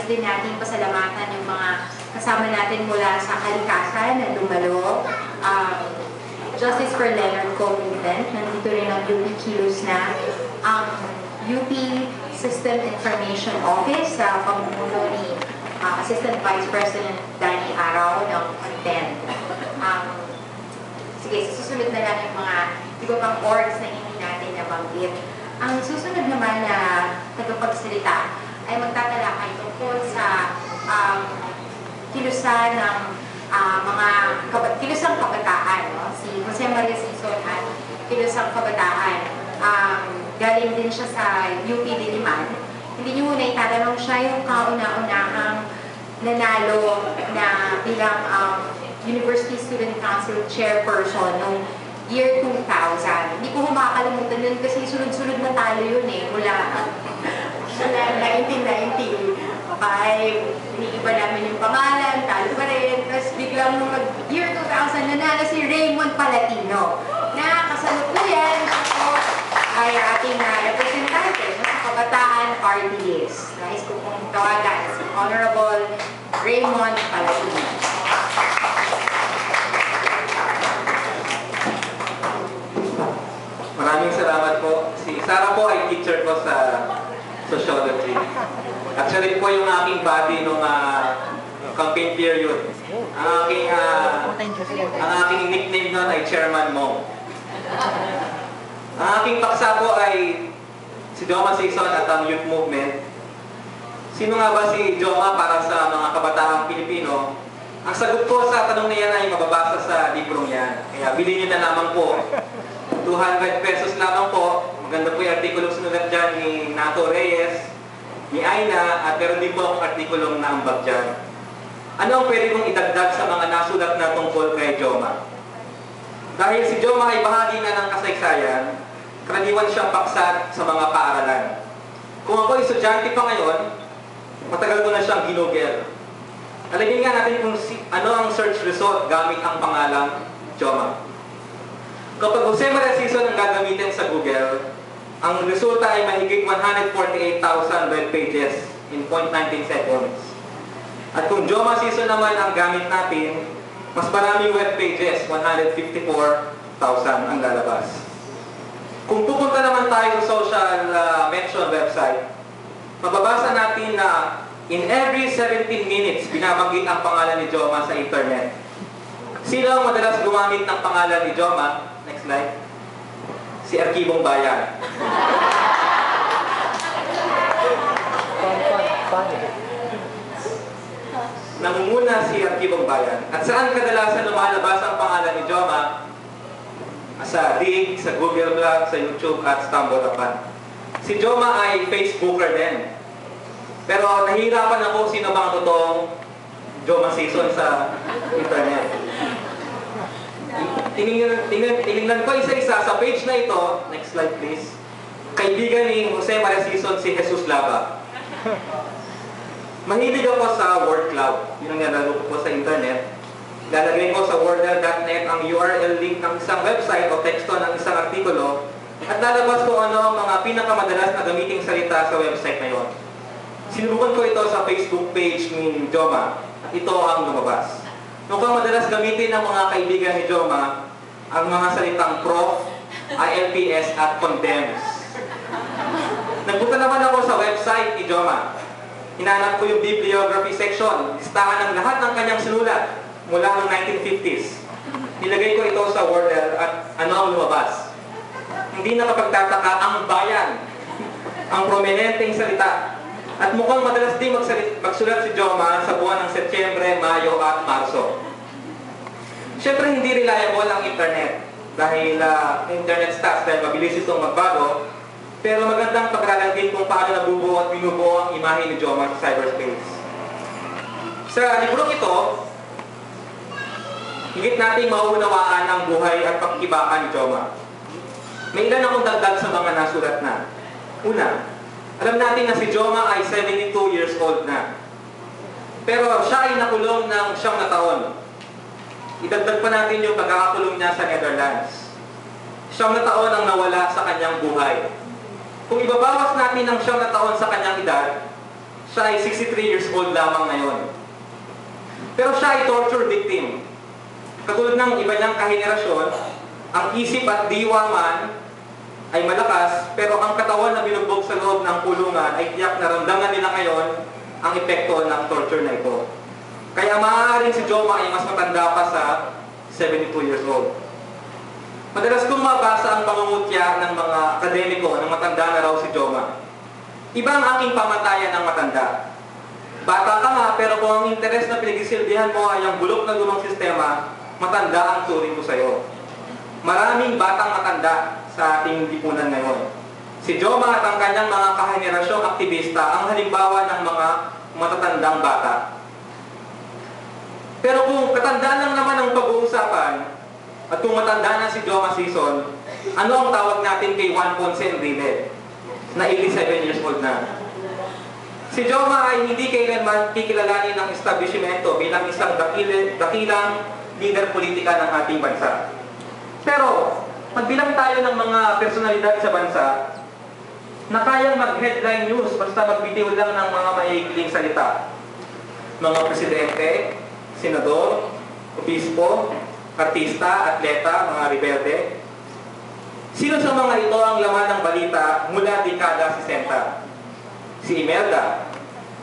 din natin pasalamatan yung mga kasama natin mula sa kalikasan na dumalo. Justice for Leonard Co Movement, nandito rin ang UP Kilos na. UP System Information Office sa pamumuno ni Assistant Vice President Danny Araw ng Content. Sige, susunod na lang yung mga iba pang orgs na hindi natin nabanggit. Ang susunod naman na tagapagsalita ay magtatalakay tungkol sa kilusan ng kilusang kabataan. No? Si Jose Maria Sison at kilusang kabataan. Galing din siya sa UP Diliman. Hindi niyo muna itatanong siya yung kauna-unahang nanalo na bilang University Student Council Chairperson noong year 2000. Hindi ko makakalimutan yun kasi sunod-sunod na talo yun mula 1995. Iniiba namin yung pangalan, talo pa rin. Tapos biglang nung year 2000 nanalo si Raymond Palatino na kasalukuyan siya ay ating representante sa Kabataan Party List. Nais ko pong tawagan si Honorable Raymond Palatino. Maraming salamat po. Si Sarah po ay teacher ko sa sociology. Actually po yung aking body nung campaign period. Ang aking nickname nun ay Chairman Mo. Ang aking paksa po ay si Joma Sison at ang Youth Movement. Sino nga ba si Joma para sa mga kabataang Pilipino? Ang sagot ko sa tanong na yan ay mababasa sa librong yan. Kaya bilhin nyo na lamang po. 200 pesos lamang po. Maganda po yung artikulong sinulat dyan ni Nato Reyes, ni Aina, at meron din po akong artikulong naambag dyan. Ano ang pwede kong idagdag sa mga nasulat na tungkol kay Joma? Dahil si Joma ay bahagi na ng kasaysayan, karaniwan siyang paksa sa mga paaralan. Kung ako estudyante pa ngayon, matagal ko na siyang ginugel. Alamin nga natin kung ano ang search result gamit ang pangalang Joma. Kapag Jose Maria Sison ang gagamitin sa Google, ang resulta ay mahigit 148,000 web pages in 0.19 seconds. At kung Joma Sison naman ang gamit natin, mas maraming web pages, 154,000 ang lalabas. Kung pupunta naman tayo sa social mention website, mababasa natin na in every 17 minutes, binabanggit ang pangalan ni Joma sa internet. Sino ang madalas gumamit ng pangalan ni Joma? Next slide. Si Arkibong Bayan. Nangunguna si Arkibong Bayan. At saan kadalasan lumalabas ang pangalan ni Joma? Sa Dig, sa Google Blog, sa YouTube, at Stumble-Upon. Si Joma ay Facebooker din. Pero nahihirapan ako sino bang totoong Joma Sison sa internet. Tinignan ko isa-isa sa page na ito. Next slide please. Kaibigan ni Jose Maria Sison si Jesus Laba. Mahilig ako sa word cloud. Yun ang nalaro ko sa internet. Lalagay ko sa wordle.net ang URL link ng isang website o teksto ng isang artikulo at lalabas ko ano ang mga pinakamadalas na gamiting salita sa website na yon. Sinubukan ko ito sa Facebook page ni Joma at ito ang lumabas. Mukhang madalas gamitin ng mga kaibigan ni Joma ang mga salitang prof, ILPS at condemns. Nagpunta naman ako sa website ni Joma. Hinanap ko yung bibliography section, listahan ng lahat ng kanyang sinulat mula noong 1950s. Nilagay ko ito sa Wordle at ano ang lumabas. Hindi nakapagtataka ang bayan, ang prominenteng salita. At mukhang madalas din magsulat si Joma sa buwan ng Setyembre, Mayo at Marso. Siyempre hindi reliable ang internet dahil internet stats dahil mabilis itong magbago. Pero magandang pag-aralan din kung paano nabubuo at binubuo ang imahe ni Joma sa cyberspace. Sa librong ito, higit nating mauunawaan ang buhay at pagkibaan ni Joma. May ilan akong dagdag sa mga nasulat na. Una, alam natin na si Joma ay 72 years old na. Pero siya ay nakulong ng 9 na taon. Idagdag pa natin yung pagkakakulong niya sa Netherlands. 9 na taon ang nawala sa kanyang buhay. Kung ibabawas natin ang 9 na taon sa kanyang edad, Siya ay 63 years old lamang ngayon. Pero siya ay torture victim. Katulad ng iba niyang kahenerasyon, ang isip at diwa man ay malakas, pero ang katawan na binugbog sa loob ng kulungan ay tiyak naramdaman nila ngayon ang epekto ng torture na ito. Kaya maaaring si Joma ay mas matanda pa sa 72 years old. Madalas kong mabasa ang pangungutya ng mga akademiko ng matanda na raw si Joma. Iba ang aking pamatayan ng matanda. Bata ka nga, pero kung ang interes na pinagsisilbihan mo ay ang bulok na lumang sistema, matanda ang turing ko sa'yo. Maraming batang matanda sa ating lipunan ngayon. Si Joma at ang kanyang mga kahenerasyong aktivista ang halimbawa ng mga matatandang bata. Pero kung katandaan lang naman ang pag-uusapan, at kung matanda na si Joma Sison, ano ang tawag natin kay Juan Ponce Enrile, na 87 years old na? Si Joma ay hindi kailanman kikilalanin ng establishmento bilang isang dakilang leader politika ng ating bansa. Pero, magbilang tayo ng mga personalidad sa bansa na kayang mag-headline news basta magbitiw lang ng mga maiikling salita. Mga presidente, senador, obispo, artista, atleta, mga rebelde. Sino sa mga ito ang laman ng balita mula dekada 60? Si Imelda,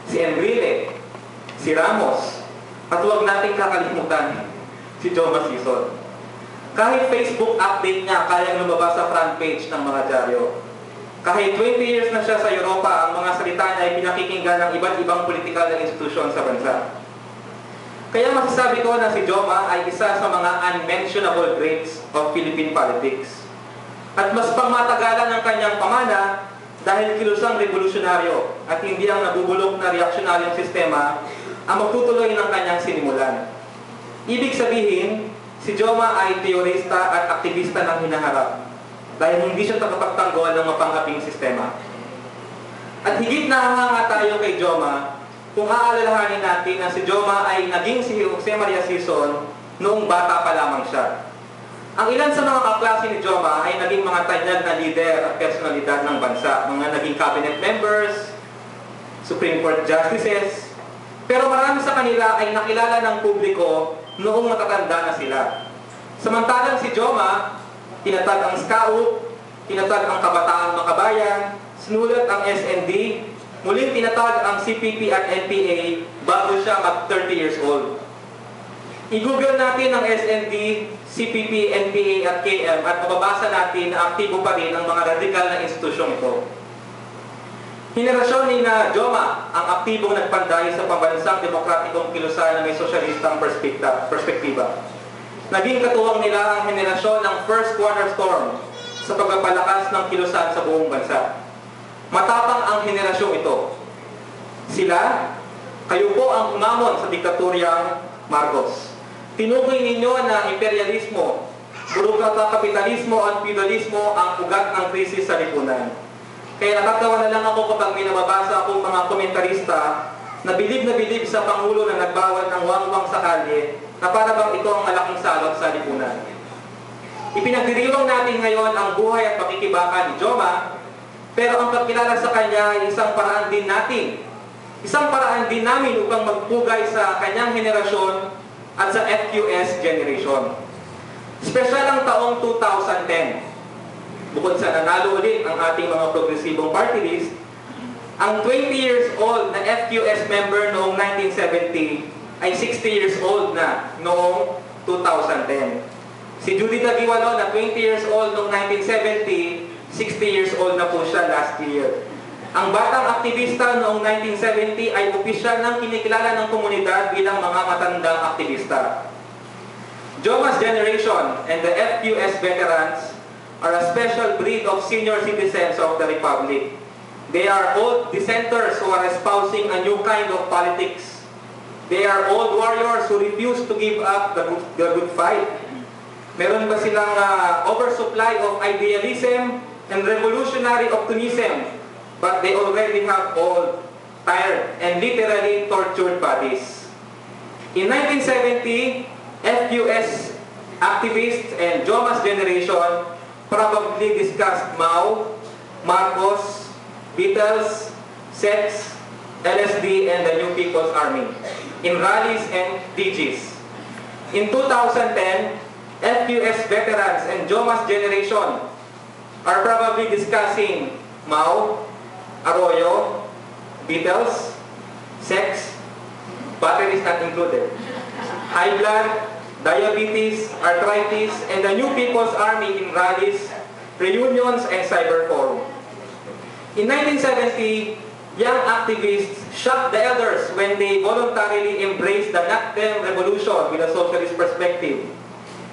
si Enrile, si Ramos, at huwag nating kakalimutan si Joma Sison. Kahit Facebook update niya, kayang lumabas sa front page ng mga dyaryo. Kahit 20 years na siya sa Europa, ang mga salita niya ay pinakikinggan ng iba't ibang political na institusyon sa bansa. Kaya masasabi ko na si Joma ay isa sa mga unmentionable greats of Philippine politics. At mas pangmatagalan ang kanyang pamana dahil kilusang revolusyonaryo at hindi ang nabubulok na reaksyonaryong sistema ang magtutuloy ng kanyang sinimulan. Ibig sabihin, si Joma ay teorista at aktivista ng hinaharap dahil hindi siya tagapagtanggol ng mapangaping sistema. At higit na hanga tayo kay Joma kung aalalahanin natin na si Joma ay naging si Jose Maria Sison noong bata pa lamang siya. Ang ilan sa mga kaklase ni Joma ay naging mga tanyag na lider at personalidad ng bansa, mga naging cabinet members, Supreme Court justices, pero marami sa kanila ay nakilala ng publiko noong matatanda na sila. Samantalang si Joma, tinatag ang SCAU, tinatag ang Kabataang Makabayan, sinulat ang SND, muling tinatag ang CPP at NPA bago siya mag 30 years old. I-google natin ang SND, CPP, NPA at KM at mababasa natin na aktibo pa rin ang mga radikal na institusyong ito. Henerasyon ni na Joma ang aktibong nagpanday sa pambansang demokratikong kilusan na may sosyalistang perspektiba. Naging katuwang nila ang henerasyon ng first cornerstone sa pagpapalakas ng kilusan sa buong bansa. Matapang ang henerasyong ito. Sila, kayo po ang umamon sa diktaturyang Marcos. Tinukoy ninyo na imperialismo, burokratapitalismo at feudalismo ang ugat ng krisis sa lipunan. Kaya natatawa na lang ako kapag may nababasa akong mga komentarista na bilib sa Pangulo na nagbawal ng wangwang sa kalye na para bang ito ang malaking salot sa lipunan. Ipinagdiriwang natin ngayon ang buhay at pakikibaka ni Joma, pero ang pagkilala sa kanya ay isang paraan din natin. Isang paraan din namin upang magpugay sa kanyang henerasyon at sa FQS generation. Special ang taong 2010. Bukod sa nanalo ulit ang ating mga progresibong party list, ang 20 years old na FQS member noong 1970 ay 60 years old na noong 2010. Si Judy Taguiwalo na 20 years old noong 1970, 60 years old na po siya last year. Ang batang aktivista noong 1970 ay opisyal ng kinikilala ng komunidad bilang mga matandang aktivista. Joma's generation and the FQS veterans are a special breed of senior citizens of the Republic. They are old dissenters who are espousing a new kind of politics. They are old warriors who refuse to give up the good fight. Meron ba silang oversupply of idealism and revolutionary optimism? But they already have old, tired, and literally tortured bodies. In 1970, FQS activists and Joma's generation probably discussed Mao, Marcos, Beatles, sex, LSD, and the New People's Army in rallies and DGs. In 2010, FQS veterans and Jomas generation are probably discussing Mao, Arroyo, Beatles, sex, batteries not included, high blood, diabetes, arthritis, and the New People's Army in rallies, reunions, and cyber forum. In 1970, young activists shocked the elders when they voluntarily embraced the Not Them revolution with a socialist perspective.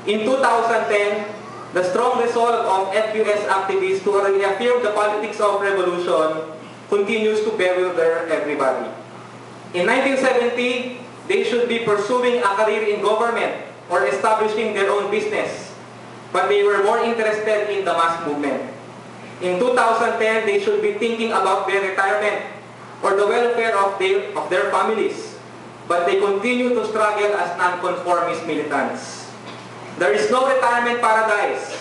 In 2010, the strong resolve of FQS activists to reaffirm the politics of revolution continues to bewilder everybody. In 1970, they should be pursuing a career in government or establishing their own business, but they were more interested in the mass movement. In 2010, they should be thinking about their retirement or the welfare of their families, but they continue to struggle as nonconformist militants. There is no retirement paradise,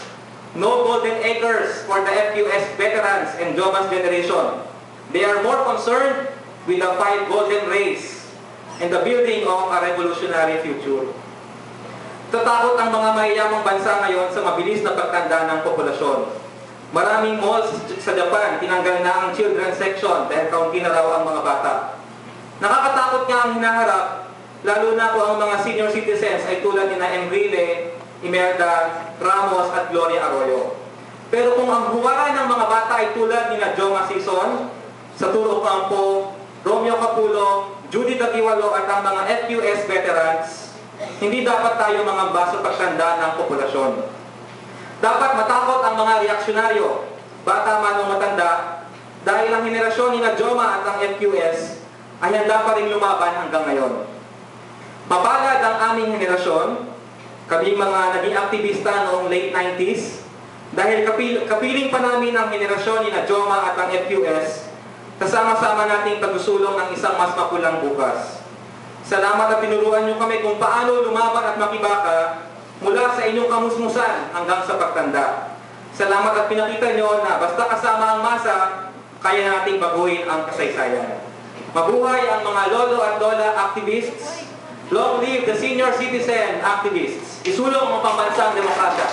no golden acres for the FQS veterans and Jomas generation. They are more concerned with the 5 golden rays and the building of a revolutionary future. Tatakot ang mga mayayamang bansa ngayon sa mabilis na pagtanda ng populasyon. Maraming malls sa Japan, tinanggal na ang children's section dahil kaunti na raw ang mga bata. Nakakatakot nga ang hinaharap, lalo na kung ang mga senior citizens ay tulad ni Enrile, Imelda, Ramos at Gloria Arroyo. Pero kung ang huwaran ng mga bata ay tulad ni Joma Sison, Saturo Campo, Romeo Capulo, Judy Tagiwalo at ang mga FQS veterans, hindi dapat tayo mangamba sa pagtanda ng populasyon. Dapat matakot ang mga reaksyonaryo, bata man o matanda, dahil ang henerasyon ni Joma at ang FQS ay handa pa rin lumaban hanggang ngayon. Mapalad ang aming henerasyon, kaming mga naging aktivista noong late 90s, dahil kapiling pa namin ang henerasyon ni Joma at ang FQS, kasama-sama nating pagsusulong ng isang mas mapulang bukas. Salamat at tinuruan niyo kami kung paano lumaban at makibaka mula sa inyong kamusmusan hanggang sa pagtanda. Salamat at pinakita niyo na basta kasama ang masa, kaya nating baguhin ang kasaysayan. Mabuhay ang mga lolo at lola activists. Long live the senior citizen activists. Isulong ang pambansang demokrasya.